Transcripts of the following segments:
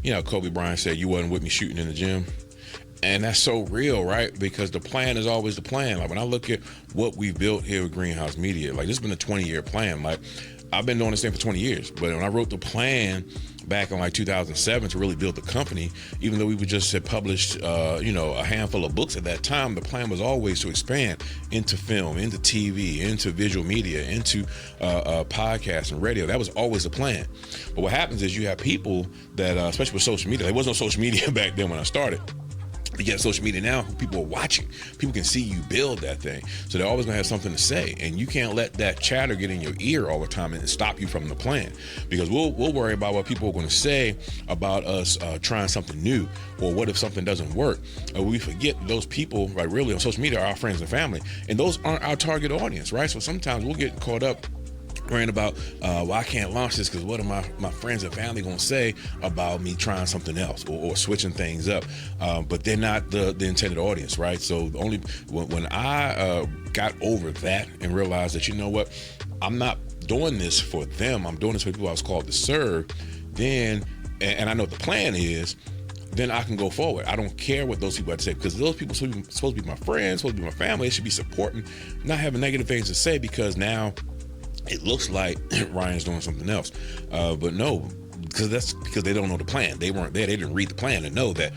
you know, Kobe Bryant said, "You wasn't with me shooting in the gym." And that's so real, right? Because the plan is always the plan. Like when I look at what we've built here with Greenhouse Media, like this has been a 20-year plan. Like I've been doing this thing for 20 years, but when I wrote the plan back in like 2007 to really build the company, even though we just had published, you know, a handful of books at that time, the plan was always to expand into film, into TV, into visual media, into podcasts and radio. That was always the plan. But what happens is you have people that, especially with social media, there was no social media back then when I started. You get social media now, people are watching. People can see you build that thing. So they're always gonna have something to say. And you can't let that chatter get in your ear all the time and stop you from the plan. Because we'll worry about what people are gonna say about us trying something new, or what if something doesn't work. We forget those people, right, really on social media are our friends and family. And those aren't our target audience, right? So sometimes we'll get caught up worrying about, well, I can't launch this because what are my friends and family going to say about me trying something else or switching things up? But they're not the intended audience, right? So only when I got over that and realized that, you know what, I'm not doing this for them. I'm doing this for people I was called to serve. Then, and I know what the plan is, then I can go forward. I don't care what those people have to say, because those people are supposed to be my friends, supposed to be my family. They should be supporting, not having negative things to say, because now it looks like Ryan's doing something else. But no, because that's because they don't know the plan. They weren't there. They didn't read the plan to know that,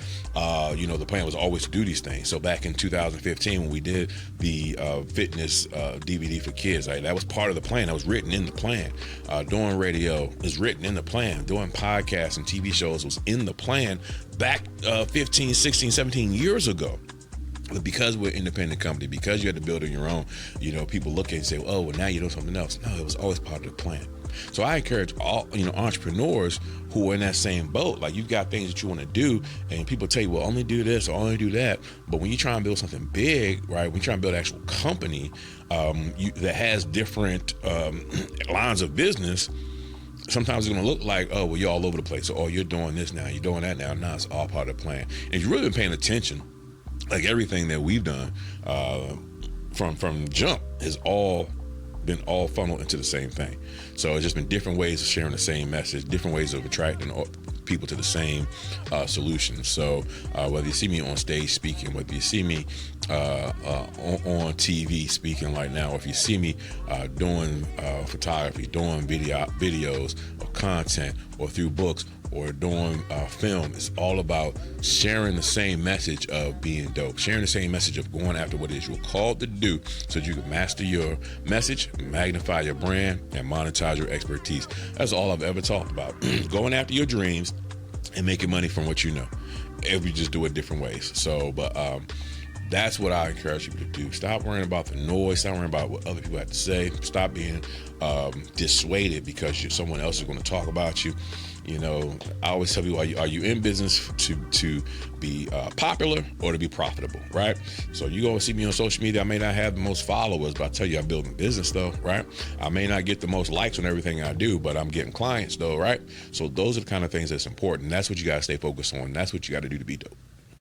you know, the plan was always to do these things. So back in 2015, when we did the fitness DVD for kids, right, that was part of the plan. That was written in the plan. Doing radio is written in the plan. Doing podcasts and TV shows was in the plan back 15, 16, 17 years ago. But because we're an independent company, because you had to build on your own, you know, people look at it and say, oh, well, now you know something else. No, it was always part of the plan. So I encourage all, you know, entrepreneurs who are in that same boat. Like, you've got things that you want to do, and people tell you, well, only do this or only do that. But when you try and build something big, right, when you try and build an actual company that has different lines of business, sometimes it's going to look like, oh, well, you're all over the place. Or, oh, you're doing this now, you're doing that now. No, it's all part of the plan. And if you've really been paying attention, like everything that we've done from jump has all been funneled into the same thing. So it's just been different ways of sharing the same message, different ways of attracting people to the same solution. So whether you see me on stage speaking, whether you see me on TV speaking like now, or if you see me doing photography, doing videos or content, or through books, or doing film, it's all about sharing the same message of being dope, sharing the same message of going after what it is you're called to do, so that you can master your message, magnify your brand, and monetize your expertise. That's all I've ever talked about. Going after your dreams and making money from what you know, if you just do it different ways. So, but that's what I encourage you to do. Stop worrying about the noise. Stop worrying about what other people have to say. Stop being dissuaded because someone else is going to talk about you. You know, I always tell people, are you in business to be popular or to be profitable, right? So you go and see me on social media. I may not have the most followers, but I tell you, I'm building business though, right? I may not get the most likes on everything I do, but I'm getting clients though, right? So those are the kind of things that's important. That's what you got to stay focused on. That's what you got to do to be dope.